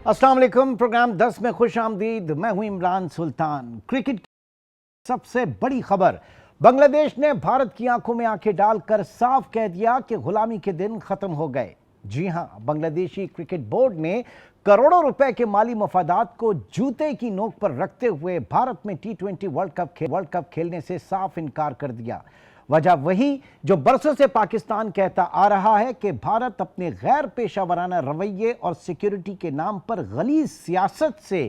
अस्सलाम वालेकुम। प्रोग्राम 10 में खुश आमदीद। मैं हूं इमरान सुल्तान। क्रिकेट की सबसे बड़ी खबर, बांग्लादेश ने भारत की आंखों में आंखें डालकर साफ कह दिया कि गुलामी के दिन खत्म हो गए। जी हां, बांग्लादेशी क्रिकेट बोर्ड ने करोड़ों रुपए के माली मफादात को जूते की नोक पर रखते हुए भारत में T20 वर्ल्ड कप खेलने से साफ इनकार कर दिया। वजह वही जो बरसों से पाकिस्तान कहता आ रहा है कि भारत अपने गैर पेशावराना रवैये और सिक्योरिटी के नाम पर गलीज सियासत से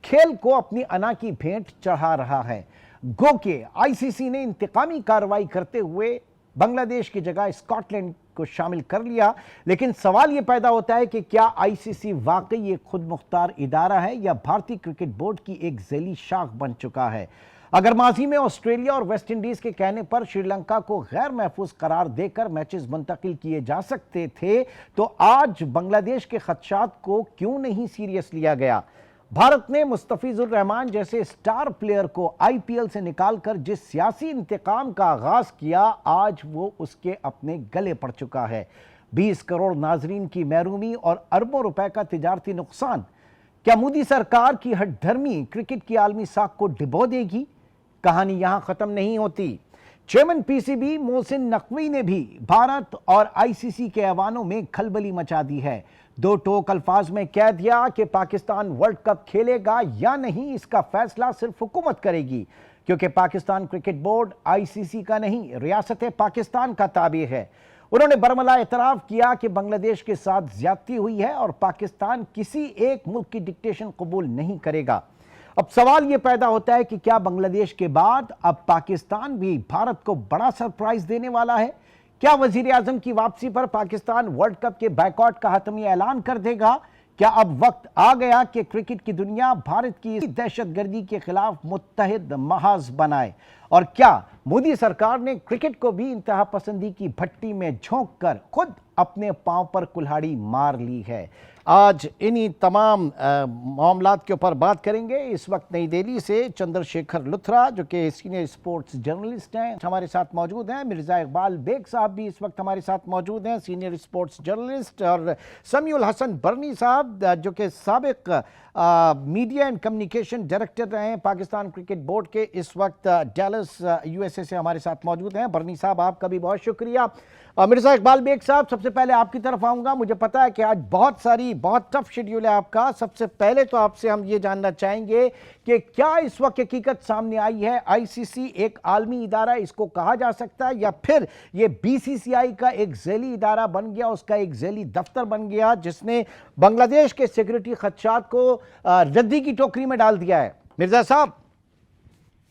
खेल को अपनी अना की भेंट चढ़ा रहा है। गो के आईसीसी ने इंतकामी कार्रवाई करते हुए बांग्लादेश की जगह स्कॉटलैंड को शामिल कर लिया, लेकिन सवाल यह पैदा होता है कि क्या आईसीसी वाकई एक खुद मुख्तार इदारा है या भारतीय क्रिकेट बोर्ड की एक जैली शाख बन चुका है। अगर माजी में ऑस्ट्रेलिया और वेस्ट इंडीज के कहने पर श्रीलंका को गैर महफूज करार देकर मैचेस मुंतकिल किए जा सकते थे, तो आज बांग्लादेश के खदशात को क्यों नहीं सीरियस लिया गया। भारत ने मुस्तफिजुर रहमान जैसे स्टार प्लेयर को आईपीएल से निकालकर जिस सियासी इंतकाम का आगाज किया, आज वो उसके अपने गले पड़ चुका है। 20 करोड़ नाजरीन की महरूमी और अरबों रुपए का तिजारती नुकसान। क्या मोदी सरकार की हठधर्मी क्रिकेट की आलमी साख को डिबो देगी? कहानी यहां खत्म नहीं होती। चेयरमैन पीसीबी मोहसिन नकवी ने भी भारत और आईसीसी के ऐवानों में खलबली मचा दी है। दो टोक अल्फाज में कह दिया कि पाकिस्तान वर्ल्ड कप खेलेगा या नहीं, इसका फैसला सिर्फ हुकूमत करेगी, क्योंकि पाकिस्तान क्रिकेट बोर्ड आईसीसी का नहीं, रियासत पाकिस्तान का ताबे है। उन्होंने बरमला एतराफ किया कि बांग्लादेश के साथ ज्यादती हुई है और पाकिस्तान किसी एक मुल्क की डिक्टेशन कबूल नहीं करेगा। अब सवाल यह पैदा होता है कि क्या बांग्लादेश के बाद अब पाकिस्तान भी भारत को बड़ा सरप्राइज देने वाला है? क्या वजीर आजम की वापसी पर पाकिस्तान वर्ल्ड कप के बायकॉट का हतमी ऐलान कर देगा? क्या अब वक्त आ गया कि क्रिकेट की दुनिया भारत की दहशतगर्दी के खिलाफ मुत्तहिद महाज बनाए? और क्या मोदी सरकार ने क्रिकेट को भी इंतहा पसंदी की भट्टी में झोंक कर खुद अपने पांव पर कुल्हाड़ी मार ली है? आज इन्हीं तमाम मामलात के ऊपर बात करेंगे। इस वक्त नई दिल्ली से चंद्रशेखर लुथरा, जो कि सीनियर स्पोर्ट्स जर्नलिस्ट हैं, हमारे साथ मौजूद हैं। मिर्जा इकबाल बेग साहब भी इस वक्त हमारे साथ मौजूद हैं, सीनियर स्पोर्ट्स जर्नलिस्ट। और समीउल हसन बरनी साहब, जो कि साबिक मीडिया एंड कम्युनिकेशन डायरेक्टर रहे हैं पाकिस्तान क्रिकेट बोर्ड के, इस वक्त डैलस यूएसए से हमारे साथ मौजूद हैं। बरनी साहब, आपका भी बहुत शुक्रिया। मिर्जा इकबाल बेग साहब, सबसे पहले आपकी तरफ आऊंगा। मुझे पता है कि आज बहुत टफ शेड्यूल है आपका। सबसे पहले तो आपसे हम ये जानना चाहेंगे कि क्या इस वक्त हकीकत सामने आई है? आईसीसी एक आलमी इदारा इसको कहा जा सकता है, या फिर ये बीसीसीआई का एक झैली इदारा बन गया, उसका एक झैली दफ्तर बन गया, जिसने बांग्लादेश के सिक्योरिटी खदशात को रद्दी की टोकरी में डाल दिया है? मिर्जा साहब,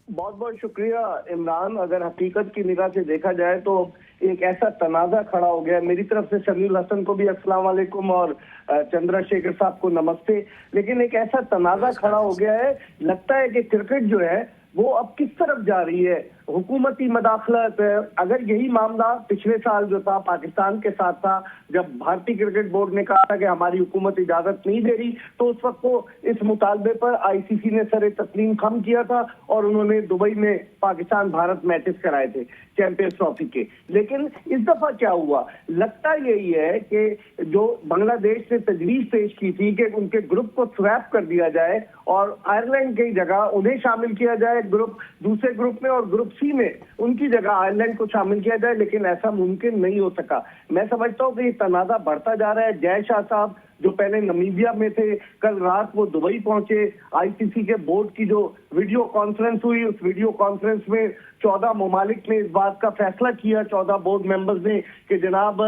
बहुत बहुत शुक्रिया इमरान। अगर हकीकत की निगाह से देखा जाए तो एक ऐसा तनाजा खड़ा हो गया। मेरी तरफ से समीउल हसन को भी अस्सलाम वालेकुम और चंद्रशेखर साहब को नमस्ते। लेकिन एक ऐसा तनाजा खड़ा हो गया है, लगता है कि क्रिकेट जो है वो अब किस तरफ जा रही है। हुकूमती मदाखलत, अगर यही मामला पिछले साल जो था पाकिस्तान के साथ था, जब भारतीय क्रिकेट बोर्ड ने कहा था कि हमारी हुकूमत इजाजत नहीं दे रही, तो उस वक्त को इस मुतालबे पर आईसीसी ने सरे तस्लीम खम किया था और उन्होंने दुबई में पाकिस्तान भारत मैचेस कराए थे चैंपियंस ट्रॉफी के। लेकिन इस दफा क्या हुआ, लगता यही है कि जो बांग्लादेश ने तजवीज पेश की थी कि उनके ग्रुप को स्वैप कर दिया जाए और आयरलैंड की जगह उन्हें शामिल किया जाए ग्रुप दूसरे ग्रुप में, और ग्रुप सी में उनकी जगह आयरलैंड को शामिल किया जाए, लेकिन ऐसा मुमकिन नहीं हो सका। मैं समझता हूं कि ये तनाजा बढ़ता जा रहा है। जय शाह साहब जो पहले नमीबिया में थे, कल रात वो दुबई पहुंचे। आईसीसी के बोर्ड की जो वीडियो कॉन्फ्रेंस हुई, उस वीडियो कॉन्फ्रेंस में 14 ममालिक ने इस बात का फैसला किया, 14 बोर्ड मेंबर्स ने, कि जनाब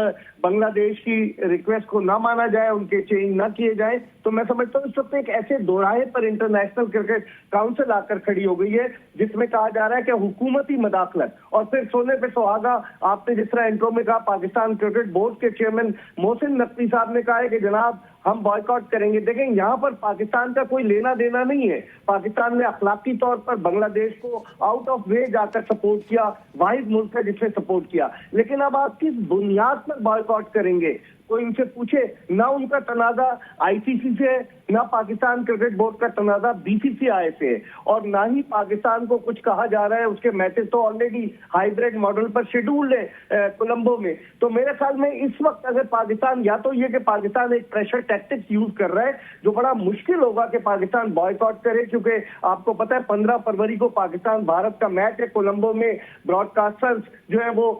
बांग्लादेश की रिक्वेस्ट को ना माना जाए, उनके चेंज ना किए जाए। तो मैं समझता हूँ इस वक्त एक ऐसे दोराहे पर इंटरनेशनल क्रिकेट काउंसिल आकर खड़ी हो गई है, जिसमें कहा जा रहा है कि हुकूमती मदाखलत और फिर सोने पे सुहागा। आपने जिस तरह इंट्रो में कहा, पाकिस्तान क्रिकेट बोर्ड के चेयरमैन मोहसिन नकवी साहब ने कहा है कि जनाब हम बॉयकॉट करेंगे। देखें, यहाँ पर पाकिस्तान का कोई लेना देना नहीं है। पाकिस्तान ने अखलाकी तौर पर बांग्लादेश को आउट ऑफ वे जाकर सपोर्ट किया, वाहिद मुल्क है जिसने सपोर्ट किया। लेकिन अब आप किस बुनियाद पर बॉयकॉट करेंगे? कोई उनसे पूछे, ना उनका तनाजा आईसीसी से, ना पाकिस्तान क्रिकेट बोर्ड का तनाजा बीसीसीआई से, और ना ही पाकिस्तान को कुछ कहा जा रहा है। उसके मैचेस तो ऑलरेडी हाइब्रिड मॉडल पर शेड्यूल्ड है कोलंबो में। तो मेरे ख्याल में इस वक्त अगर पाकिस्तान, या तो ये कि पाकिस्तान एक प्रेशर टैक्टिक्स यूज कर रहा है, जो बड़ा मुश्किल होगा कि पाकिस्तान बॉयकॉट करे, क्योंकि आपको पता है 15 फरवरी को पाकिस्तान भारत का मैच है कोलंबो में। ब्रॉडकास्टर्स जो है वो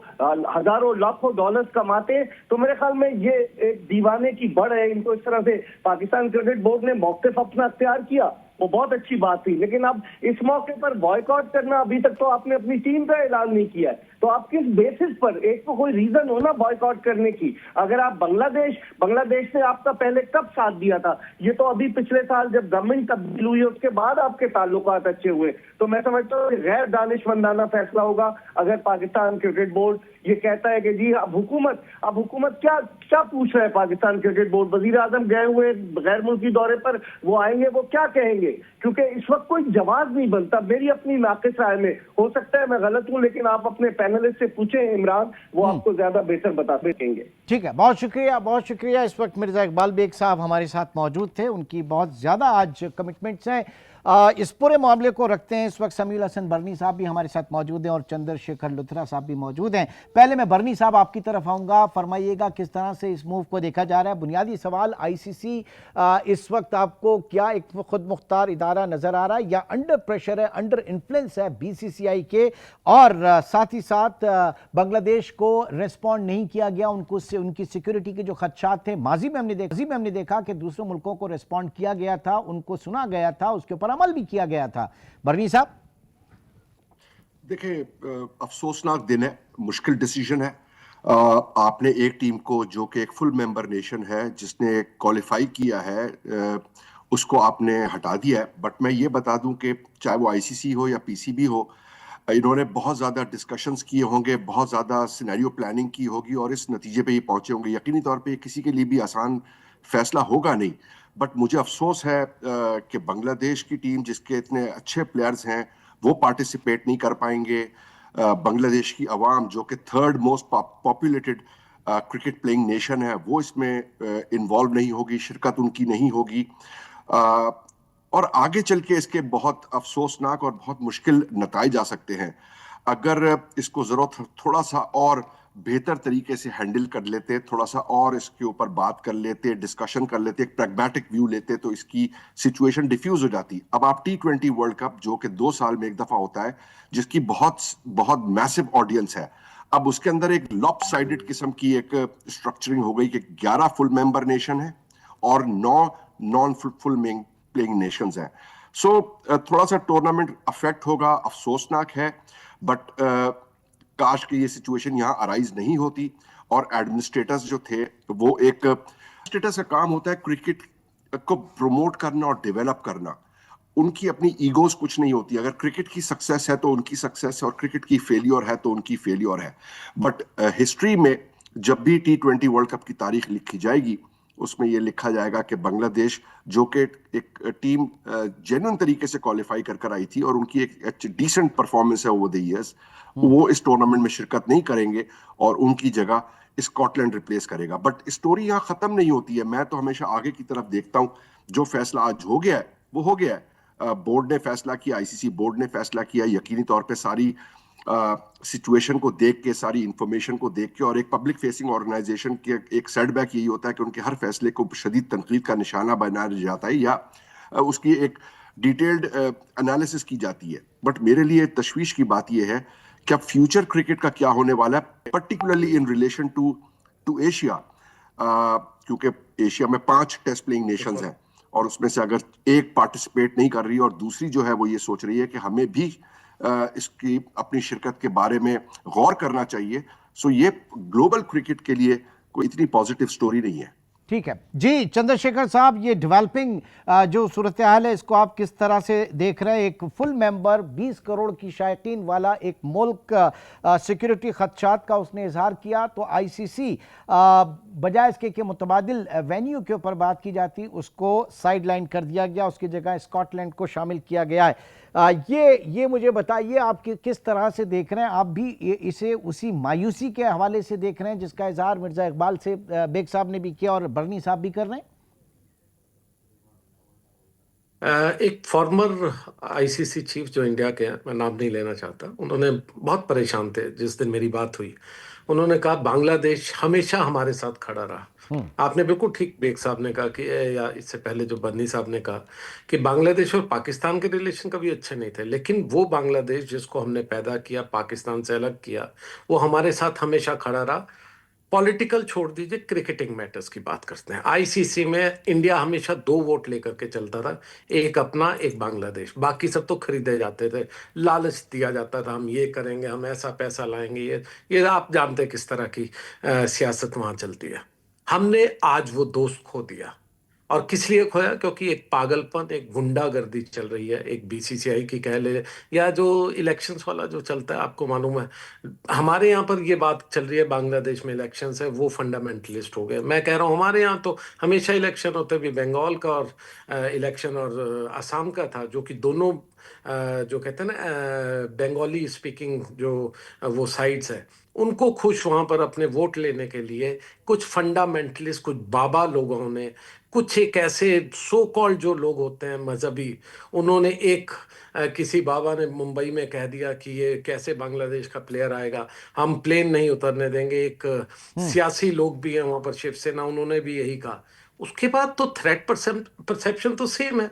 हजारों लाखों डॉलर्स कमाते हैं। तो मेरे ख्याल में ये एक दीवाने की बढ़ है। इनको इस तरह से पाकिस्तान क्रिकेट बोर्ड ने मौक़िफ़ अपना अख्तियार किया, वो बहुत अच्छी बात थी, लेकिन अब इस मौके पर बॉयकॉट करना, अभी तक तो आपने अपनी टीम का ऐलान नहीं किया है, तो आप किस बेसिस पर, एक तो कोई रीजन हो ना बॉयकॉट करने की। अगर आप बांग्लादेश ने आपका पहले कब साथ दिया था? ये तो अभी पिछले साल जब गवर्नमेंट तब्दील हुई है उसके बाद आपके ताल्लुकात अच्छे हुए। तो मैं समझता हूँ गैर दानिशमंदाना फैसला होगा अगर पाकिस्तान क्रिकेट बोर्ड ये कहता है कि जी अब हुकूमत क्या पूछ रहा है पाकिस्तान क्रिकेट बोर्ड। वजीर आजम गए हुए गैर मुल्की दौरे पर, वो आएंगे, वो क्या कहेंगे? क्योंकि इस वक्त कोई जवाब नहीं बनता। मेरी अपनी नाक़िस राय में, हो सकता है मैं गलत हूं, लेकिन आप अपने पैनलिस्ट से पूछें इमरान, वो आपको ज्यादा बेहतर बता सकेंगे। ठीक है, बहुत शुक्रिया। इस वक्त मिर्जा इकबाल बेग साहब हमारे साथ मौजूद थे। उनकी बहुत ज़्यादा आज कमिटमेंट्स हैं। इस पूरे मामले को रखते हैं। इस वक्त समीउल हसन बरनी साहब भी हमारे साथ मौजूद हैं और चंद्रशेखर लुथरा साहब भी मौजूद हैं। पहले मैं बरनी साहब आपकी तरफ आऊँगा, फरमाइएगा किस तरह से इस मूव को देखा जा रहा है। बुनियादी सवाल, आईसीसी इस वक्त आपको क्या एक खुद मुख्तार इदारा नज़र आ रहा है, या अंडर प्रेशर है, अंडर इन्फ्लुएंस है बीसीसीआई के, और साथ ही साथ बांग्लादेश को रिस्पॉन्ड नहीं किया गया, उनकी सिक्योरिटी के जो खदशात थे माजी में हमने देखा कि दूसरे मुल्कों को रिस्पॉन्ड किया गया था, उनको सुना गया था, उसके ऊपर अमल भी किया गया था। बरनी साहब, देखिए, अफसोसनाक दिन है, मुश्किल डिसीजन है। आपने एक टीम को जो कि एक फुल मेंबर नेशन है, जिसने क्वालिफाई किया है, उसको आपने हटा दिया है। बट मैं ये बता दूं कि चाहे वो आईसीसी हो या पीसीबी हो, इन्होंने बहुत ज़्यादा डिस्कशंस किए होंगे, बहुत ज़्यादा सिनेरियो प्लानिंग की होगी और इस नतीजे पे ये पहुंचे होंगे। यकीनी तौर पे किसी के लिए भी आसान फैसला होगा नहीं। बट मुझे अफसोस है कि बांग्लादेश की टीम, जिसके इतने अच्छे प्लेयर्स हैं, वो पार्टिसिपेट नहीं कर पाएंगे। बांग्लादेश की आवाम, जो कि third most populated cricket playing nation है, वो इसमें इन्वॉल्व नहीं होगी, शिरकत उनकी नहीं होगी। और आगे चल के इसके बहुत अफसोसनाक और बहुत मुश्किल नताइज आ सकते हैं। अगर इसको ज़रूरत थोड़ा सा और बेहतर तरीके से हैंडल कर लेते, थोड़ा सा और इसके ऊपर बात कर लेते, डिस्कशन कर लेते, एक प्रैग्मेटिक व्यू लेते, तो इसकी सिचुएशन डिफ्यूज हो जाती। अब आप T20 वर्ल्ड कप, जो कि 2 साल में एक दफा होता है, जिसकी बहुत मैसिव ऑडियंस है, अब उसके अंदर एक लॉपसाइडेड किस्म की एक स्ट्रक्चरिंग हो गई कि 11 फुल मेंबर नेशन है और 9 नॉन फुल प्लेइंग नेशंस हैं। सो थोड़ा सा टूर्नामेंट अफेक्ट होगा, अफसोसनाक है। बट काश कि ये सिचुएशन यहाँ अराइज नहीं होती। और एडमिनिस्ट्रेटर्स जो थे, वो एक एडमिनिस्ट्रेटर्स का काम होता है क्रिकेट को प्रमोट करना और डेवलप करना। उनकी अपनी ईगोस कुछ नहीं होती। अगर क्रिकेट की सक्सेस है तो उनकी सक्सेस है, और क्रिकेट की फेलियर है तो उनकी फेलियर है। बट हिस्ट्री में जब भी T20 वर्ल्ड कप की तारीख लिखी जाएगी, उसमें यह लिखा जाएगा कि बांग्लादेश, जो कि एक टीम जेन्युइन तरीके से क्वालिफाई कर आई थी और उनकी एक डिसेंट परफॉर्मेंस है ओवर द इयर्स, वो इस टूर्नामेंट में शिरकत नहीं करेंगे और उनकी जगह स्कॉटलैंड रिप्लेस करेगा। बट स्टोरी यहाँ खत्म नहीं होती है। मैं तो हमेशा आगे की तरफ देखता हूँ। जो फैसला आज हो गया है वो हो गया है। बोर्ड ने फैसला किया, आईसीसी बोर्ड ने फैसला किया। यकीनी तौर पे सारी सिचुएशन को देख के, सारी इंफॉर्मेशन को देख के, और एक पब्लिक फेसिंग ऑर्गेनाइजेशन के एक सेटबैक यही होता है कि उनके हर फैसले को शदीद तनकीद का निशाना बनाया जाता है या उसकी एक डिटेल्ड एनालिसिस की जाती है। बट मेरे लिए तशवीश की बात यह है कि अब फ्यूचर क्रिकेट का क्या होने वाला है, particularly in relation to Asia, क्योंकि एशिया में 5 टेस्ट प्लेइंग नेशंस हैं और उसमें से अगर एक पार्टिसिपेट नहीं कर रही और दूसरी जो है वो ये सोच रही है कि हमें भी इसकी अपनी शिरकत के बारे में गौर करना चाहिए। सो ये ग्लोबल क्रिकेट के लिए कोई इतनी पॉजिटिव स्टोरी नहीं है। ठीक है जी। चंद्रशेखर साहब, ये डेवलपिंग जो सूरत हाल है, इसको आप किस तरह से देख रहे हैं? एक फुल मेंबर 20 करोड़ की शायकीन वाला एक मुल्क सिक्योरिटी खदशात का उसने इजहार किया, तो आईसीसी बजाय इसके कि मुतबादिल वेन्यू के ऊपर बात की जाती, उसको साइड लाइन कर दिया गया, उसकी जगह स्कॉटलैंड को शामिल किया गया है। ये मुझे बताइए, आप किस तरह से देख रहे हैं? आप भी इसे उसी मायूसी के हवाले से देख रहे हैं जिसका इजहार मिर्जा इकबाल से बेग साहब ने भी किया और बर्नी साहब भी कर रहे हैं? एक फॉर्मर आईसीसी चीफ जो इंडिया के हैं, मैं नाम नहीं लेना चाहता, उन्होंने बहुत परेशान थे जिस दिन मेरी बात हुई। उन्होंने कहा बांग्लादेश हमेशा हमारे साथ खड़ा रहा। आपने बिल्कुल ठीक बेग साहब ने कहा कि या इससे पहले जो बन्नी साहब ने कहा कि बांग्लादेश और पाकिस्तान के रिलेशन कभी अच्छे नहीं थे, लेकिन वो बांग्लादेश जिसको हमने पैदा किया, पाकिस्तान से अलग किया, वो हमारे साथ हमेशा खड़ा रहा। पॉलिटिकल छोड़ दीजिए, क्रिकेटिंग मैटर्स की बात करते हैं। आईसीसी में इंडिया हमेशा 2 वोट लेकर के चलता था, एक अपना एक बांग्लादेश। बाकी सब तो खरीदे जाते थे, लालच दिया जाता था, हम ये करेंगे, हम ऐसा पैसा लाएंगे। ये आप जानते हैं किस तरह की सियासत वहां चलती है। हमने आज वो दोस्त खो दिया। और किस लिए खोया? क्योंकि एक पागलपन, एक गुंडागर्दी चल रही है, एक बीसीसीआई की कह ले, या जो इलेक्शंस वाला जो चलता है, आपको मालूम है हमारे यहाँ पर ये बात चल रही है, बांग्लादेश में इलेक्शंस है, वो फंडामेंटलिस्ट हो गए। मैं कह रहा हूँ हमारे यहाँ तो हमेशा इलेक्शन होते भी, बंगाल का और इलेक्शन और असम का था, जो कि दोनों जो कहते हैं ना बंगाली स्पीकिंग जो वो साइड्स है, उनको खुश वहां पर अपने वोट लेने के लिए कुछ फंडामेंटलिस्ट, कुछ बाबा लोगों ने, कुछ एक ऐसे सो कॉल्ड जो लोग होते हैं मजहबी, उन्होंने एक किसी बाबा ने मुंबई में कह दिया कि ये कैसे बांग्लादेश का प्लेयर आएगा, हम प्लेन नहीं उतरने देंगे। एक सियासी लोग भी हैं वहां पर, शिवसेना, उन्होंने भी यही कहा। उसके बाद तो थ्रेट परसेप्शन तो सेम है।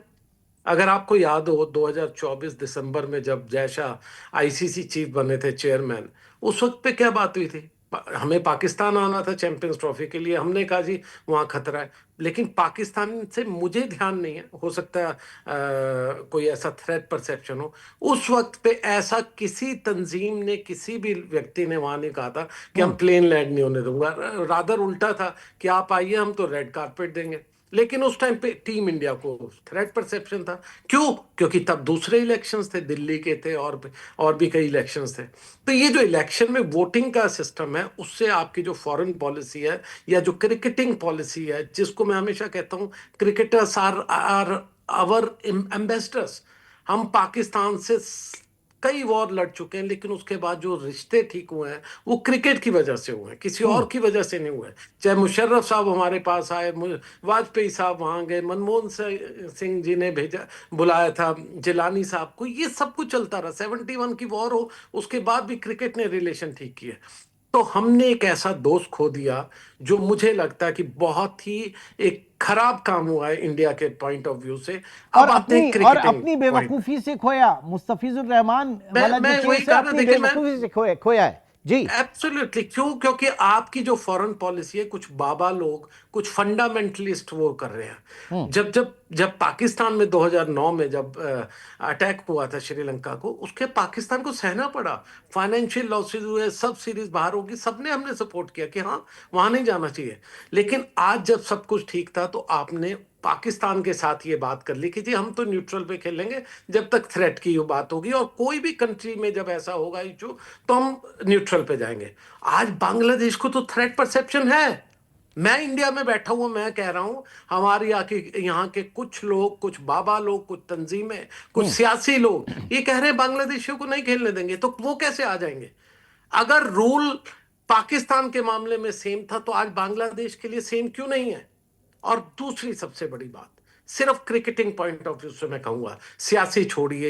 अगर आपको याद हो 2024 दिसंबर में जब जयशाह आईसीसी चीफ बने थे, चेयरमैन, उस वक्त पे क्या बात हुई थी? हमें पाकिस्तान आना था चैंपियंस ट्रॉफी के लिए, हमने कहा जी वहां खतरा है। लेकिन पाकिस्तान से मुझे ध्यान नहीं है, हो सकता है कोई ऐसा थ्रेट परसेप्शन हो। उस वक्त पे ऐसा किसी तंजीम ने, किसी भी व्यक्ति ने वहां नहीं कहा था कि हम प्लेन लैंड नहीं होने दूंगा। रादर उल्टा था कि आप आइए, हम तो रेड कारपेट देंगे। लेकिन उस टाइम पे टीम इंडिया को थ्रेट परसेप्शन था। क्यों? क्योंकि तब दूसरे इलेक्शंस थे, दिल्ली के थे, और भी कई इलेक्शंस थे। तो ये जो इलेक्शन में वोटिंग का सिस्टम है, उससे आपकी जो फॉरेन पॉलिसी है या जो क्रिकेटिंग पॉलिसी है, जिसको मैं हमेशा कहता हूं क्रिकेटर्स आर आवर एम्बेसडर्स। हम पाकिस्तान से कई वॉर लड़ चुके हैं, लेकिन उसके बाद जो रिश्ते ठीक हुए हैं वो क्रिकेट की वजह से हुए हैं, किसी और की वजह से नहीं हुए। चाहे मुशर्रफ साहब हमारे पास आए, वाजपेयी साहब वहां गए, मनमोहन सिंह जी ने भेजा, बुलाया था जिलानी साहब को, ये सब कुछ चलता रहा। 71 की वॉर हो, उसके बाद भी क्रिकेट ने रिलेशन ठीक किए। तो हमने एक ऐसा दोस्त खो दिया जो मुझे लगता है कि बहुत ही एक खराब काम हुआ है इंडिया के पॉइंट ऑफ व्यू से। और अब आते हैं अपनी क्रिकेटिंग पॉइंट। बेवकूफी से खोया। मुस्तफिजुर रहमान वाला मैं जो वही केस है, कहा ना, अपनी देखिए मैं बेवकूफी से खोया है जी। एब्सोल्युटली। क्यों? क्योंकि आपकी जो फॉरेन पॉलिसी है, कुछ बाबा लोग, कुछ फंडामेंटलिस्ट वो कर रहे हैं। जब जब जब पाकिस्तान में 2009 में जब अटैक हुआ था श्रीलंका को, उसके पाकिस्तान को सहना पड़ा, फाइनेंशियल लॉसेस हुए, सब सीरीज बाहर होगी, सबने हमने सपोर्ट किया कि हाँ वहां नहीं जाना चाहिए। लेकिन आज जब सब कुछ ठीक था तो आपने पाकिस्तान के साथ ये बात कर ली कि जी हम तो न्यूट्रल पे खेलेंगे जब तक थ्रेट की बात होगी, और कोई भी कंट्री में जब ऐसा होगा इशू तो हम न्यूट्रल पे जाएंगे। आज बांग्लादेश को तो थ्रेट परसेप्शन है। मैं इंडिया में बैठा हुआ, मैं कह रहा हूं हमारी यहाँ के कुछ लोग, कुछ बाबा लोग, कुछ तंजीमें, कुछ सियासी लोग ये कह रहे हैं बांग्लादेशियों को नहीं खेलने देंगे। तो वो कैसे आ जाएंगे? अगर रूल पाकिस्तान के मामले में सेम था तो आज बांग्लादेश के लिए सेम क्यों नहीं है? और दूसरी सबसे बड़ी बात, सिर्फ क्रिकेटिंग पॉइंट ऑफ व्यू से मैं कहूंगा, सियासी छोड़िए,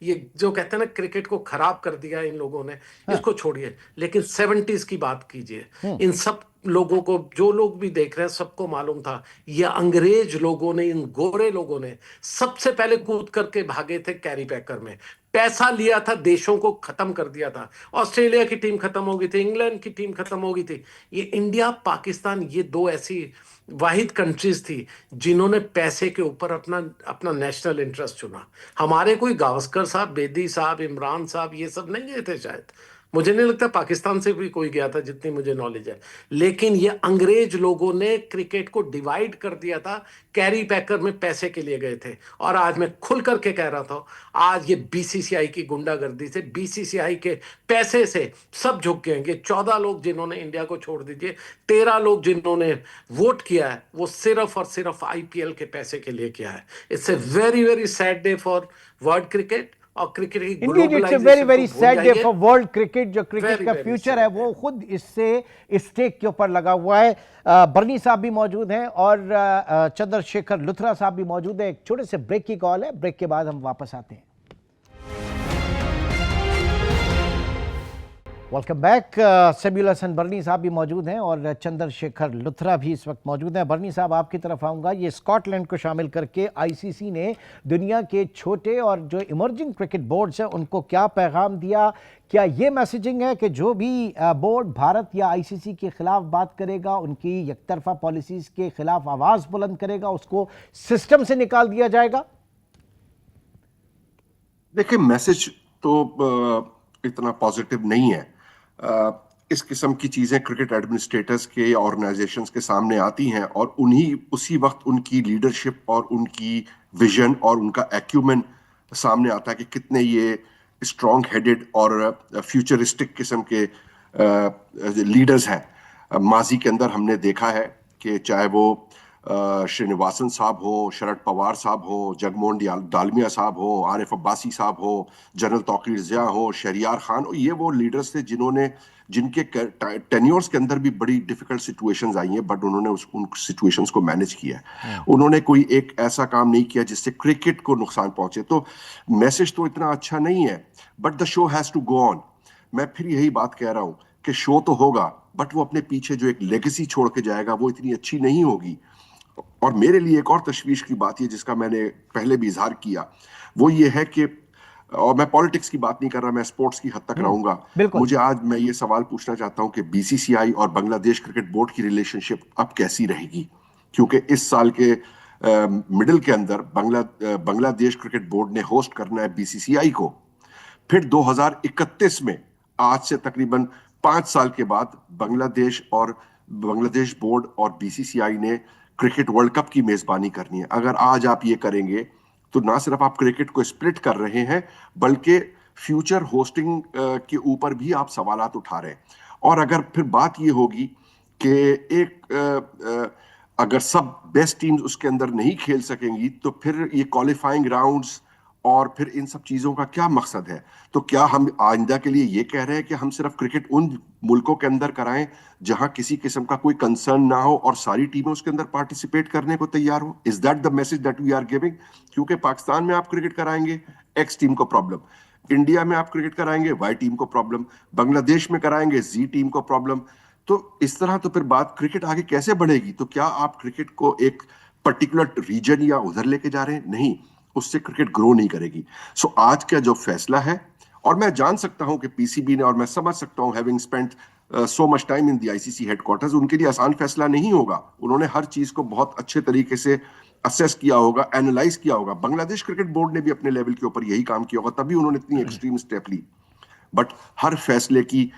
ये जो कहते हैं ना क्रिकेट को खराब कर दिया इन लोगों ने, इसको छोड़िए, लेकिन 70s की बात कीजिए। इन सब लोगों को, जो लोग भी देख रहे हैं, सबको मालूम था ये अंग्रेज लोगों ने, इन गोरे लोगों ने सबसे पहले कूद करके भागे थे कैरी पैकर में, पैसा लिया था, देशों को खत्म कर दिया था। ऑस्ट्रेलिया की टीम खत्म हो गई थी, इंग्लैंड की टीम खत्म हो गई थी। ये इंडिया पाकिस्तान, ये दो ऐसी वाहिद कंट्रीज थी जिन्होंने पैसे के ऊपर अपना अपना नेशनल इंटरेस्ट चुना। हमारे कोई गावस्कर साहब, बेदी साहब, इमरान साहब ये सब नहीं गए थे शायद। मुझे नहीं लगता पाकिस्तान से भी कोई गया था, जितनी मुझे नॉलेज है। लेकिन ये अंग्रेज लोगों ने क्रिकेट को डिवाइड कर दिया था, कैरी पैकर में पैसे के लिए गए थे। और आज मैं खुल करके कह रहा था, आज ये बीसीसीआई की गुंडागर्दी से, बीसीसीआई के पैसे से सब झुक गए। ये 14 लोग जिन्होंने इंडिया को छोड़ दीजिए, 13 लोग जिन्होंने वोट किया है, वो सिर्फ और सिर्फ आईपीएल के पैसे के लिए किया है। It's a very very sad day for world cricket और क्रिकेट की indeed it's a very globalization very को भूल सैड डे जाइए। For world cricket. जो क्रिकेट वेरी का वेरी फ्यूचर है सैड वो खुद इससे स्टेक के ऊपर लगा हुआ है। बर्नी साहब भी मौजूद हैं और चंद्रशेखर लुथरा साहब भी मौजूद है। एक छोटे से ब्रेक की कॉल है, ब्रेक के बाद हम वापस आते हैं। Welcome back. समीउल हसन बर्नी साहब भी मौजूद हैं और चंद्रशेखर लुथरा भी इस वक्त मौजूद हैं। बर्नी साहब, आपकी तरफ आऊँगा। ये स्कॉटलैंड को शामिल करके आईसीसी ने दुनिया के छोटे और जो इमर्जिंग क्रिकेट बोर्ड्स हैं उनको क्या पैगाम दिया? क्या ये मैसेजिंग है कि जो भी बोर्ड भारत या आईसीसी के खिलाफ बात करेगा, उनकी एकतरफा पॉलिसीज के खिलाफ आवाज़ बुलंद करेगा, उसको सिस्टम से निकाल दिया जाएगा? देखिए, मैसेज तो इतना पॉजिटिव नहीं है। इस किस्म की चीजें क्रिकेट एडमिनिस्ट्रेटर्स के या ऑर्गेनाइजेशंस के सामने आती हैं और उसी वक्त उनकी लीडरशिप और उनकी विजन और उनका एक्यूमेन सामने आता है कि कितने ये स्ट्रॉन्ग हेडेड और फ्यूचरिस्टिक किस्म के लीडर्स हैं। माजी के अंदर हमने देखा है कि चाहे वो श्रीनिवासन साहब हो, शरद पवार साहब हो, जगमोहन डालमिया साहब हो, आरिफ अब्बासी साहब हो, जनरल तौकीर ज़िया हो, शहरियार खान, ये वो लीडर्स थे जिनके टेन्योर्स के अंदर भी बड़ी डिफिकल्ट सिचुएशंस आई हैं, बट उन्होंने उन सिचुएशंस को मैनेज किया है। उन्होंने कोई एक ऐसा काम नहीं किया जिससे क्रिकेट को नुकसान पहुंचे। तो मैसेज तो इतना अच्छा नहीं है, but the show has to go on. मैं फिर यही बात कह रहा हूं कि शो तो होगा, बट वो अपने पीछे जो एक लेगेसी छोड़ के जाएगा वो इतनी अच्छी नहीं होगी। और मेरे लिए एक और तशवीश की बात है जिसका मैंने पहले भी इजहार किया, वो ये है कि, और मैं पॉलिटिक्स की बात नहीं कर रहा, मैं स्पोर्ट्स की हद तक रहूंगा। मुझे आज मैं ये सवाल पूछना चाहता हूं कि बीसीसीआई और बांग्लादेश क्रिकेट बोर्ड की रिलेशनशिप अब कैसी रहेगी? क्योंकि इस साल के मिडिल के अंदर बांग्लादेश क्रिकेट बोर्ड ने होस्ट करना है बीसीसीआई को। फिर 2031 में, आज से तकरीबन 5 साल के बाद, बांग्लादेश बोर्ड और बीसीसीआई ने क्रिकेट वर्ल्ड कप की मेजबानी करनी है। अगर आज आप ये करेंगे तो ना सिर्फ आप क्रिकेट को स्प्लिट कर रहे हैं, बल्कि फ्यूचर होस्टिंग के ऊपर भी आप सवालात उठा रहे हैं। और अगर फिर बात ये होगी कि अगर सब बेस्ट टीम्स उसके अंदर नहीं खेल सकेंगी, तो फिर ये क्वालिफाइंग राउंड्स और फिर इन सब चीजों का क्या मकसद है? तो क्या हम आइंदा के लिए ये कह रहे हैं कि हम सिर्फ क्रिकेट उन मुल्कों के अंदर कराएं जहां किसी किस्म का कोई कंसर्न ना हो और सारी टीमें उसके अंदर पार्टिसिपेट करने को तैयार हो? Is that the message that we are giving? क्योंकि पाकिस्तान में आप क्रिकेट कराएंगे, एक्स टीम को प्रॉब्लम, इंडिया में आप क्रिकेट कराएंगे, वाई टीम को प्रॉब्लम, बांग्लादेश में कराएंगे, जी टीम को प्रॉब्लम। तो इस तरह तो फिर बात क्रिकेट आगे कैसे बढ़ेगी? तो क्या आप क्रिकेट को एक पर्टिकुलर रीजन या उधर लेके जा रहे हैं? नहीं, उससे क्रिकेट ग्रो नहीं करेगी। सो आज का जो फैसला है, और मैं जान सकता हूं कि पीसीबी ने, और मैं समझ सकता हूं having spent so much time in the ICC headquarters, उनके लिए आसान फैसला नहीं होगा। उन्होंने हर चीज को बहुत अच्छे तरीके से असेस किया होगा, एनालाइज किया होगा। बांग्लादेश क्रिकेट बोर्ड ने भी अपने लेवल के ऊपर यही काम किया होगा, तभी उन्होंने इतनी एक्सट्रीम स्टेप ली। बट हर फैसले की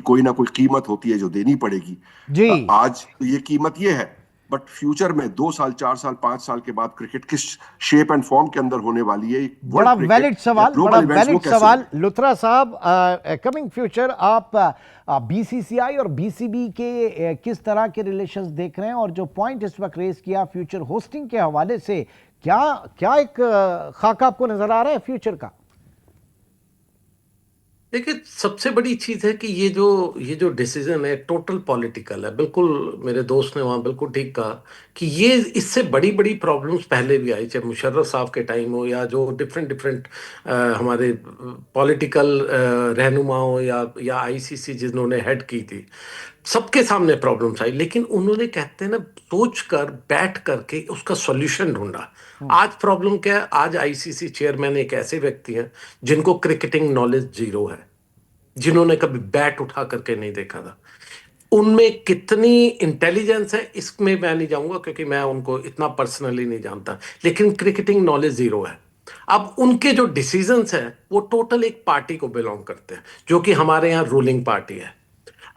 कोई ना कोई कीमत होती है जो देनी पड़ेगी जी। आज तो ये कीमत ये है, बट फ्यूचर में 2 साल, 4 साल, 5 साल के बाद क्रिकेट किस शेप एंड फॉर्म के अंदर होने वाली है? बड़ा वैलिड सवाल लुथरा साहब। कमिंग फ्यूचर आप बीसीसीआई और बीसीबी के किस तरह के रिलेशंस देख रहे हैं? और जो पॉइंट इस वक्त रेज किया फ्यूचर होस्टिंग के हवाले से, क्या एक खाका आपको नजर आ रहा है फ्यूचर का? देखिए, सबसे बड़ी चीज है कि ये जो डिसीजन है टोटल पॉलिटिकल है। बिल्कुल, मेरे दोस्त ने वहाँ बिल्कुल ठीक कहा कि ये इससे बड़ी बड़ी प्रॉब्लम्स पहले भी आई, चाहे मुशर्रफ साहब के टाइम हो या जो डिफरेंट हमारे पॉलिटिकल रहनुमा हो या आईसीसी जिन्होंने हेड की थी, सबके सामने प्रॉब्लम्स आई। लेकिन उन्होंने, कहते हैं ना, सोच कर बैठ करके उसका सॉल्यूशन ढूंढा। आज प्रॉब्लम क्या है? आज आईसीसी चेयरमैन एक ऐसे व्यक्ति हैं जिनको क्रिकेटिंग नॉलेज जीरो है, जिन्होंने कभी बैट उठा करके नहीं देखा था। उनमें कितनी इंटेलिजेंस है इसमें मैं नहीं जाऊंगा, क्योंकि मैं उनको इतना पर्सनली नहीं जानता, लेकिन क्रिकेटिंग नॉलेज जीरो है। अब उनके जो डिसीजंस हैं वो टोटल एक पार्टी को बिलोंग करते हैं, जो कि हमारे यहाँ रूलिंग पार्टी है।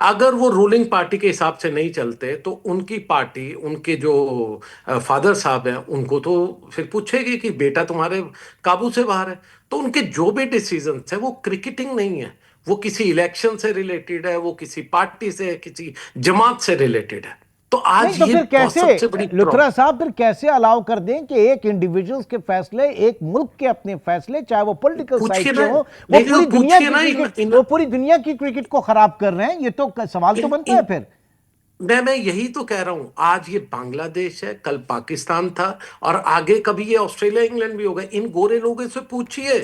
अगर वो रूलिंग पार्टी के हिसाब से नहीं चलते तो उनकी पार्टी, उनके जो फादर साहब हैं, उनको तो फिर पूछेगी कि बेटा तुम्हारे काबू से बाहर है। तो उनके जो भी डिसीजंस है वो क्रिकेटिंग नहीं है, वो किसी इलेक्शन से रिलेटेड है, वो किसी पार्टी से, किसी जमात से रिलेटेड है। तो नहीं आज तो ये फिर बहुत कैसे, सबसे बड़ी लुथरा साहब, फिर कैसे अलाउ कर दें कि एक इंडिविजुअल्स के फैसले, एक मुल्क के अपने फैसले, चाहे वो पॉलिटिकल पूछिए साइड के ना, हो, वो नहीं पूरी दुनिया पूछिए की ना क्रिकेट, वो पूरी दुनिया की क्रिकेट को खराब कर रहे हैं? ये तो सवाल तो इन, बनता है इन, फिर। मैं यही तो कह रहा हूं, आज ये बांग्लादेश है, कल पाकिस्तान था, और आगे कभी ये ऑस्ट्रेलिया इंग्लैंड भी होगा। इन गोरे लोगों से पूछिए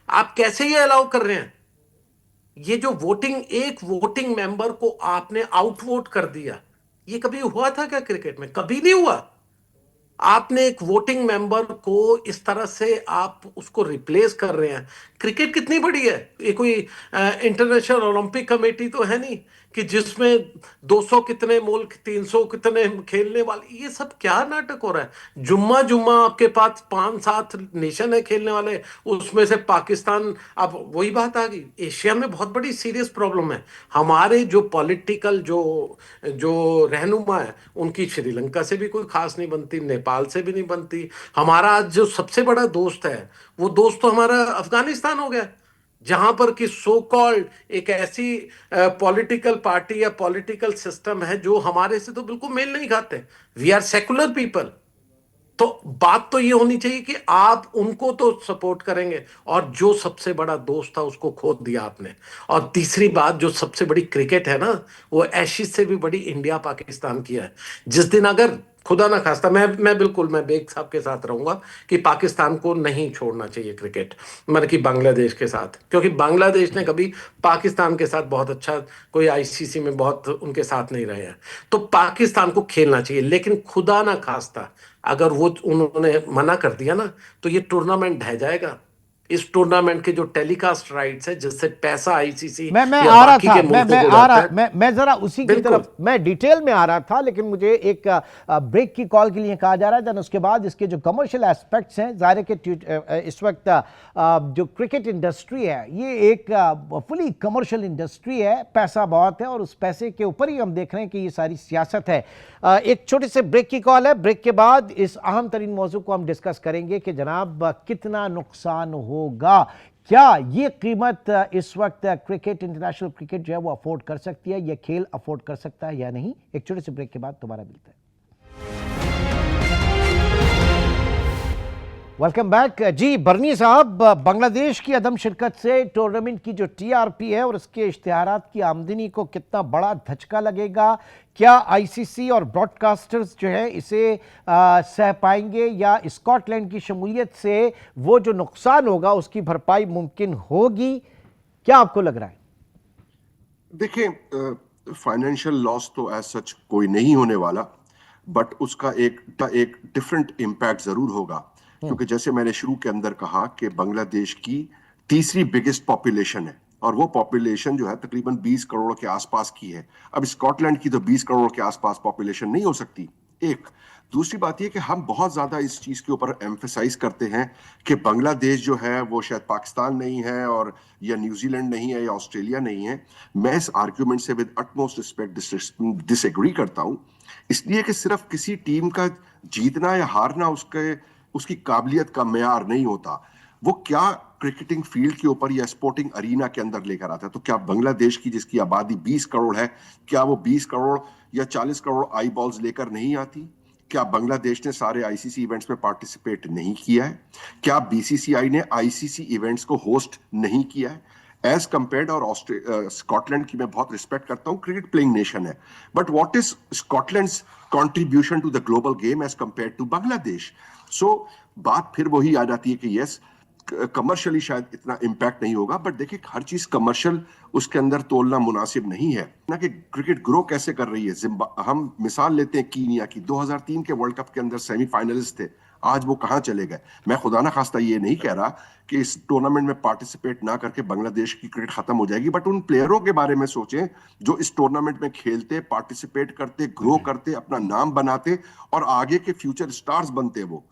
आप कैसे ये अलाउ कर रहे हैं। ये जो वोटिंग, एक वोटिंग मेंबर को आपने आउट वोट कर दिया, ये कभी हुआ था क्या क्रिकेट में? कभी नहीं हुआ। आपने एक वोटिंग मेंबर को इस तरह से आप उसको रिप्लेस कर रहे हैं। क्रिकेट कितनी बड़ी है, ये कोई इंटरनेशनल ओलंपिक कमेटी तो है नहीं कि जिसमें 200 कितने मुल्क, 300 कितने खेलने वाले, ये सब क्या नाटक हो रहा है। जुम्मा जुम्मा आपके पास 5-7 नेशन है खेलने वाले, उसमें से पाकिस्तान। अब वही बात आ गई, एशिया में बहुत बड़ी सीरियस प्रॉब्लम है। हमारे जो पॉलिटिकल जो जो रहनुमा है, उनकी श्रीलंका से भी कोई खास नहीं बनती, नेपाल से भी नहीं बनती। हमारा आज जो सबसे बड़ा दोस्त है, वो दोस्त तो हमारा अफगानिस्तान हो गया, जहां पर कि सो कॉल्ड एक ऐसी पॉलिटिकल पार्टी या पॉलिटिकल सिस्टम है जो हमारे से तो बिल्कुल मेल नहीं खाते। We are secular people. तो बात तो ये होनी चाहिए कि आप उनको तो सपोर्ट करेंगे, और जो सबसे बड़ा दोस्त था उसको खो दिया आपने। और तीसरी बात, जो सबसे बड़ी क्रिकेट है ना, वो एशिज से भी बड़ी इंडिया पाकिस्तान की है। जिस दिन अगर खुदा ना खास्ता, मैं बिल्कुल मैं बेग साहब के साथ रहूंगा कि पाकिस्तान को नहीं छोड़ना चाहिए क्रिकेट, मतलब कि बांग्लादेश के साथ, क्योंकि बांग्लादेश ने कभी पाकिस्तान के साथ बहुत अच्छा, कोई आईसीसी में बहुत उनके साथ नहीं रहे हैं। तो पाकिस्तान को खेलना चाहिए, लेकिन खुदा ना खास्ता अगर वो उन्होंने मना कर दिया ना, तो ये टूर्नामेंट ढह जाएगा। इस टूर्नामेंट के जो टेलीकास्ट राइट्स है, जिससे पैसा आईसीसी मैं या आ रहा बाकी था, के मैं मुल्कों को आ जाता रहा, है। मैं जरा उसी की बिल्कुल। तरफ मैं डिटेल में आ रहा था, लेकिन मुझे एक ब्रेक की कॉल के लिए कहा जा रहा है। देन उसके बाद इसके जो कमर्शियल एस्पेक्ट्स हैं, ज़ाहिर है कि इस वक्त जो क्रिकेट इंडस्ट्री है, ये एक फुली कमर्शियल इंडस्ट्री है, पैसा बहुत है, और उस पैसे के ऊपर ही हम देख रहे हैं कि ये सारी सियासत है। एक छोटे से ब्रेक की कॉल है, ब्रेक के बाद इस अहम तरीन मौजू को हम डिस्कस करेंगे कि जनाब कितना नुकसान होगा, क्या ये कीमत इस वक्त क्रिकेट, इंटरनेशनल क्रिकेट जो है वो अफोर्ड कर सकती है, ये खेल अफोर्ड कर सकता है या नहीं। एक छोटे से ब्रेक के बाद दोबारा मिलते हैं। वेलकम बैक जी। बरनी साहब, बांग्लादेश की अदम शिरकत से टूर्नामेंट की जो टीआरपी है और उसके इश्तिहारात की आमदनी को कितना बड़ा धचका लगेगा? क्या आईसीसी और ब्रॉडकास्टर्स जो है इसे सह पाएंगे, या स्कॉटलैंड की शमूलियत से वो जो नुकसान होगा उसकी भरपाई मुमकिन होगी? क्या आपको लग रहा है? देखिए, फाइनेंशियल लॉस तो एज सच कोई नहीं होने वाला, बट उसका एक डिफरेंट इम्पैक्ट जरूर होगा। क्योंकि जैसे मैंने शुरू के अंदर कहा कि बांग्लादेश की तीसरी बिगेस्ट पॉपुलेशन है, और वो पॉपुलेशन जो है तकरीबन 20 करोड़ के आसपास की है। अब स्कॉटलैंड की तो 20 करोड़ के आसपास पॉपुलेशन नहीं हो सकती। एक दूसरी बात यह कि हम बहुत ज्यादा इस चीज के ऊपर एम्फेसाइज करते हैं कि बांग्लादेश जो है वो शायद पाकिस्तान नहीं है, और या न्यूजीलैंड नहीं है, या ऑस्ट्रेलिया नहीं है। मैं इस आर्ग्यूमेंट से विद अटमोस्ट रिस्पेक्ट डिसएग्री करता हूं, इसलिए कि सिर्फ किसी टीम का जीतना या हारना उसकी काबिलियत का मेयार नहीं होता। वो क्या क्रिकेटिंग फील्ड के ऊपर या स्पोर्टिंग अरीना के अंदर लेकर आता है। तो क्या बांग्लादेश की, जिसकी आबादी 20 करोड़ है, क्या वो 20 करोड़ या 40 करोड़ आई बॉल्स लेकर नहीं आती? क्या बांग्लादेश ने सारे आईसीसी इवेंट्स में पार्टिसिपेट नहीं किया है? क्या बीसीसीआई ने आईसीसी इवेंट्स को होस्ट नहीं किया है? एज कंपेयर्ड, और स्कॉटलैंड की मैं बहुत रिस्पेक्ट करता हूं, क्रिकेट प्लेइंग नेशन है, but what is Scotland's contribution to the global game as compared to Bangladesh? So बात फिर वही आ जाती है कि यस, कमर्शियली शायद इतना इम्पैक्ट नहीं होगा, बट देखिए हर चीज कमर्शियल उसके अंदर तोलना मुनासिब नहीं है ना। कि क्रिकेट ग्रो कैसे कर रही है। हम मिसाल लेते हैं कीनिया की, 2003 के वर्ल्ड कप के अंदर सेमीफाइनलिस्ट थे, आज वो कहां चले गए। मैं खुदा ना खास्ता ये नहीं कह रहा कि इस टूर्नामेंट में पार्टिसिपेट ना करके बांग्लादेश की क्रिकेट खत्म हो जाएगी, बट उन प्लेयरों के बारे में सोचें जो इस टूर्नामेंट में खेलते, पार्टिसिपेट करते, ग्रो करते, अपना नाम बनाते और आगे के फ्यूचर स्टार्स बनते। वो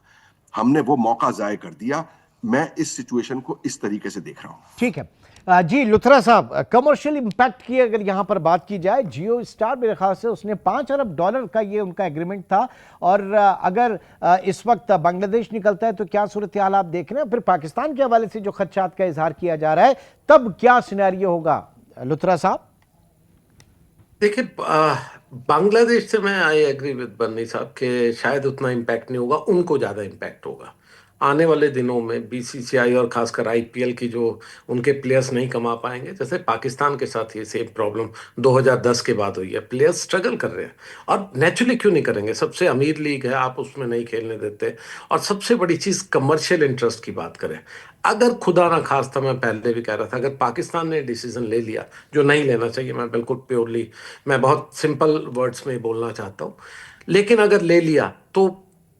हमने वो मौका जाया कर दिया। मैं इस सिचुएशन को इस तरीके से देख रहा हूं। ठीक है। जी लुथरा साहब, कमर्शियल इंपैक्ट की अगर यहां पर बात की जाए, जियो स्टार मेरे ख्याल से उसने $5 अरब का ये उनका एग्रीमेंट था, और अगर इस वक्त बांग्लादेश निकलता है तो क्या सूरत हाल आप देख रहे हैं? फिर पाकिस्तान के हवाले से जो खदशात का इजहार किया जा रहा है, तब क्या सिनेरियो होगा लुथरा साहब? देखिए, बांग्लादेश से मैं आई एग्री विद बन्नी साहब के शायद उतना इम्पैक्ट नहीं होगा, उनको ज्यादा इम्पैक्ट होगा। आने वाले दिनों में बीसीसीआई और खासकर आईपीएल की जो उनके प्लेयर्स नहीं कमा पाएंगे, जैसे पाकिस्तान के साथ ये सेम प्रॉब्लम 2010 के बाद हुई है, प्लेयर्स स्ट्रगल कर रहे हैं। और नेचुरली क्यों नहीं करेंगे? सबसे अमीर लीग है, आप उसमें नहीं खेलने देते। और सबसे बड़ी चीज कमर्शियल इंटरेस्ट की बात करें, अगर खुदा ना खास्ता, मैं पहले भी कह रहा था, अगर पाकिस्तान ने डिसीजन ले लिया जो नहीं लेना चाहिए, मैं बिल्कुल प्योरली, मैं बहुत सिंपल वर्ड्स में बोलना चाहता हूं, लेकिन अगर ले लिया तो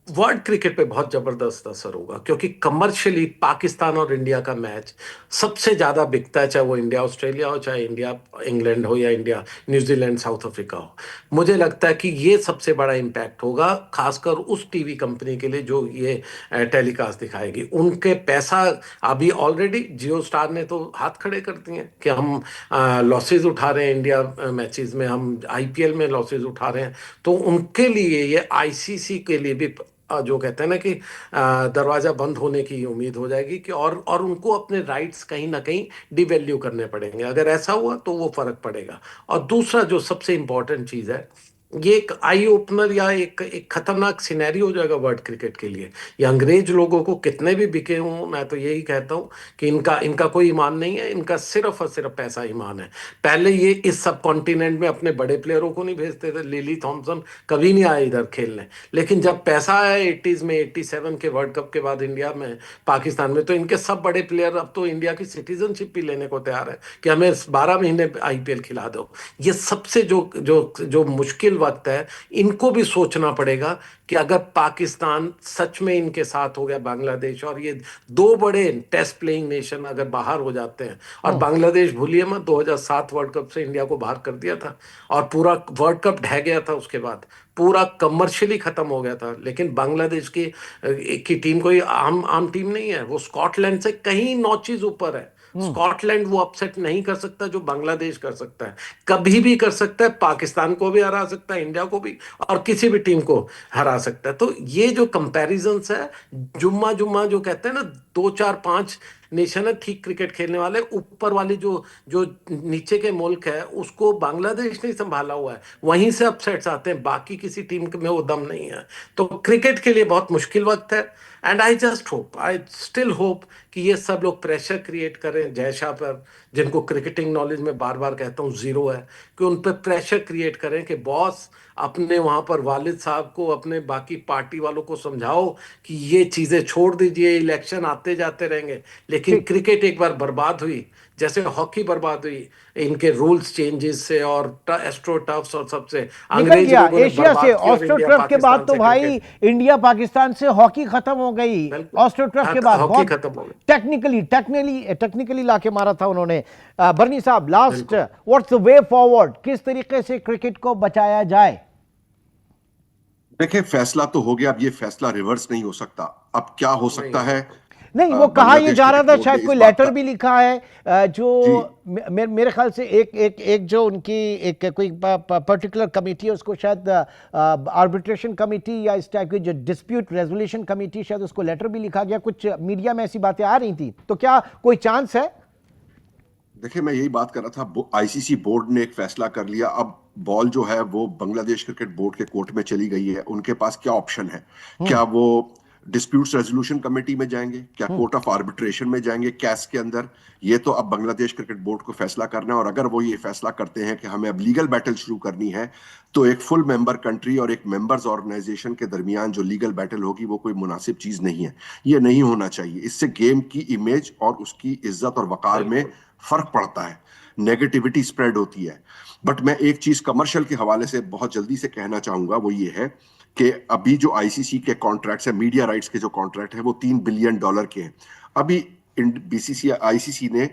वर्ल्ड क्रिकेट पे बहुत जबरदस्त असर होगा, क्योंकि कमर्शियली पाकिस्तान और इंडिया का मैच सबसे ज्यादा बिकता है, चाहे वो इंडिया ऑस्ट्रेलिया हो, चाहे इंडिया इंग्लैंड हो, या इंडिया न्यूजीलैंड साउथ अफ्रीका हो। मुझे लगता है कि ये सबसे बड़ा इम्पैक्ट होगा, खासकर उस टीवी कंपनी के लिए जो ये टेलीकास्ट दिखाएगी। उनके पैसा अभी ऑलरेडी जियो स्टार ने तो हाथ खड़े कर दिए हैं कि हम लॉसेज उठा रहे हैं इंडिया मैचेस में, हम आईपीएल में लॉसेज उठा रहे हैं। तो उनके लिए ये आईसीसी के लिए भी जो कहते हैं ना कि दरवाजा बंद होने की उम्मीद हो जाएगी, कि और उनको अपने राइट्स कहीं ना कहीं डिवैल्यू करने पड़ेंगे। अगर ऐसा हुआ तो वो फर्क पड़ेगा। और दूसरा जो सबसे इंपॉर्टेंट चीज है, ये एक आई ओपनर या एक खतरनाक सिनेरियो हो जाएगा वर्ल्ड क्रिकेट के लिए। ये अंग्रेज लोगों को कितने भी बिके हों, मैं तो यही कहता हूं कि इनका इनका कोई ईमान नहीं है, इनका सिर्फ और सिर्फ पैसा ईमान है। पहले ये इस सब कॉन्टिनेंट में अपने बड़े प्लेयरों को नहीं भेजते थे, लिली थॉम्सन कभी नहीं आए इधर खेलने, लेकिन जब पैसा आया 80s में, 87 के वर्ल्ड कप के बाद इंडिया में, पाकिस्तान में, तो इनके सब बड़े प्लेयर अब तो इंडिया की सिटीजनशिप भी लेने को तैयार है कि हमें 12 महीने आईपीएल खिला दो। ये सबसे जो जो जो मुश्किल वक्त है, इनको भी सोचना पड़ेगा कि अगर पाकिस्तान सच में इनके साथ हो गया, बांग्लादेश, और ये दो बड़े टेस्ट प्लेइंग नेशन अगर बाहर हो जाते हैं, और बांग्लादेश भूलिए मत 2007 वर्ल्ड कप से इंडिया को बाहर कर दिया था, और पूरा वर्ल्ड कप ढह गया था, उसके बाद पूरा कमर्शियली खत्म हो गया था। लेकिन बांग्लादेश की टीम कोई आम टीम नहीं है, वो स्कॉटलैंड से कहीं नॉचेज ऊपर है। स्कॉटलैंड वो अपसेट नहीं कर सकता जो बांग्लादेश कर सकता है, कभी भी कर सकता है। पाकिस्तान को भी हरा सकता है, इंडिया को भी, और किसी भी टीम को हरा सकता है। तो ये जो कंपैरिजंस है, जुम्मा जुम्मा जो कहते हैं ना, 2 4 5 नेशन है ठीक क्रिकेट खेलने वाले, ऊपर वाली जो जो नीचे के मुल्क है उसको बांग्लादेश ने संभाला हुआ है, वहीं से अपसेट्स आते हैं, बाकी किसी टीम में वो दम नहीं है। तो क्रिकेट के लिए बहुत मुश्किल वक्त है। एंड आई स्टिल होप कि ये सब लोग प्रेशर क्रिएट करें जय शाह पर, जिनको क्रिकेटिंग नॉलेज में बार बार कहता हूँ जीरो है, कि उन पर प्रेशर क्रिएट करें कि बॉस अपने वहां पर वालिद साहब को, अपने बाकी पार्टी वालों को समझाओ कि ये चीजें छोड़ दीजिए, इलेक्शन आते जाते रहेंगे, लेकिन क्रिकेट एक बार बर्बाद हुई, जैसे हॉकी बर्बाद हुई इनके रूल्स चेंजेस से और एस्ट्रो टर्फ्स और सबसे, निकल अंग्रेज गया लोगों ने एशिया से। बर्बाद किया, और ऑस्ट्रो इंडिया टर्फ के बाद पाकिस्तान तो से भाई क्रिकेट इंडिया पाकिस्तान से हॉकी खत्म हो गई। बिल्कुल। ऑस्ट्रो टर्फ के बाद हॉकी बहुत खत्म हो गई। टेक्निकली लाके मारा था उन्होंने। बर्नी साहब, लास्ट बिल्कुल। व्हाट्स द वे फॉरवर्ड, किस तरीके से क्रिकेट को बचाया जाए? देखिए, फैसला तो हो गया, अब ये फैसला रिवर्स नहीं हो सकता। अब क्या हो सकता है? नहीं, वो कहा यह बांग्लादेश जा रहा क्रिकेट था, बोर्ड शायद ने कोई इस बात लेटर का, भी लिखा है, जो जी, मेरे ख्याल से एक जो उनकी एक कोई पर्टिकुलर कमेटी है, उसको शायद आर्बिट्रेशन कमेटी या इस टाइप की जो डिस्प्यूट रेजोल्यूशन कमेटी, शायद उसको लेटर भी लिखा गया। कुछ मीडिया में ऐसी बातें आ रही थी, तो क्या कोई चांस है? देखिए, मैं यही बात कर रहा था, आईसीसी बोर्ड ने एक फैसला कर लिया। अब बॉल जो है वो बांग्लादेश क्रिकेट बोर्ड के कोर्ट में चली गई है। उनके पास क्या ऑप्शन है? क्या वो डिस्प्यूट्स रेजोल्यूशन कमेटी में जाएंगे? क्या कोर्ट ऑफ आर्बिट्रेशन में जाएंगे, कैस के अंदर? ये तो अब बांग्लादेश क्रिकेट बोर्ड को फैसला करना है। और अगर वो ये फैसला करते हैं कि हमें अब लीगल बैटल शुरू करनी है, तो एक फुल मेंबर कंट्री और एक मेंबर्स ऑर्गेनाइजेशन के दरमियान जो लीगल बैटल होगी, वो कोई मुनासिब चीज नहीं है। ये नहीं होना चाहिए। इससे गेम की इमेज और उसकी इज्जत और वकार में फर्क पड़ता है, नेगेटिविटी स्प्रेड होती है। बट मैं एक चीज कमर्शियल के हवाले से बहुत जल्दी से कहना चाहूंगा, वो ये है कि अभी जो आईसीसी के कॉन्ट्रैक्ट्स है, मीडिया राइट्स के जो कॉन्ट्रैक्ट है, वो $3 बिलियन के हैं। अभी बीसीसी आईसीसी ने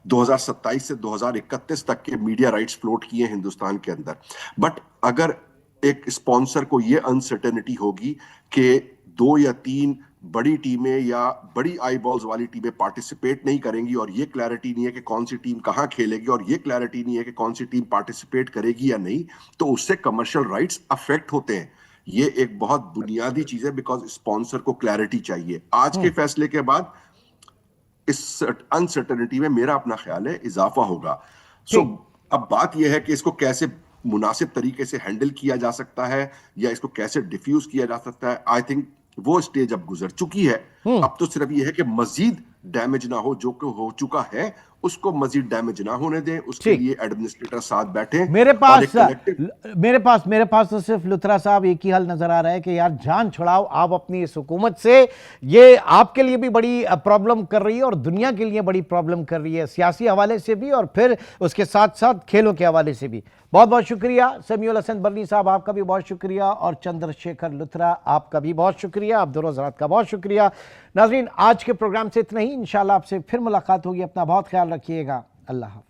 2027 से 2031 तक के मीडिया राइट्स फ्लोट किए हिंदुस्तान के अंदर। बट अगर एक स्पॉन्सर को ये अनसर्टेनिटी होगी कि 2 या 3 बड़ी टीमें या बड़ी आई बॉल्स वाली टीमें पार्टिसिपेट नहीं करेंगी और ये क्लैरिटी नहीं है कि कौन सी टीम कहाँ खेलेगी और ये क्लैरिटी नहीं है कि कौन सी टीम पार्टिसिपेट करेगी या नहीं, तो उससे कमर्शियल राइट्स अफेक्ट होते हैं। ये एक बहुत बुनियादी चीज है, बिकॉज स्पॉन्सर को क्लैरिटी चाहिए। आज के फैसले के बाद इस अनसर्टेनिटी में मेरा अपना ख्याल है इजाफा होगा। सो अब बात यह है कि इसको कैसे मुनासिब तरीके से हैंडल किया जा सकता है या इसको कैसे डिफ्यूज किया जा सकता है। आई थिंक वो स्टेज अब गुजर चुकी है। अब तो सिर्फ ये है कि मजीद डैमेज ना हो, जो कि हो चुका है उसको मजीद डैमेज ना होने दें, उसके लिए एडमिनिस्ट्रेटर साथ बैठे। मेरे पास तो सिर्फ लुथरा साहब एक ही हल नजर आ रहा है कि यार जान छुड़ाओ आप अपनी इस हुकूमत से। ये आपके लिए भी बड़ी प्रॉब्लम कर रही है और दुनिया के लिए बड़ी प्रॉब्लम कर रही है, सियासी हवाले से भी और फिर उसके साथ साथ खेलों के हवाले से भी। बहुत बहुत शुक्रिया समीउल हसन बर्नी साहब, आपका भी बहुत शुक्रिया, और चंद्रशेखर लुथरा आपका भी बहुत शुक्रिया, आप दोनों हज़रात का बहुत शुक्रिया। नाज़रीन, आज के प्रोग्राम से इतना ही, इंशाल्लाह आपसे फिर मुलाकात होगी। अपना बहुत ख्याल रखिएगा। अल्लाह हाफ़िज़।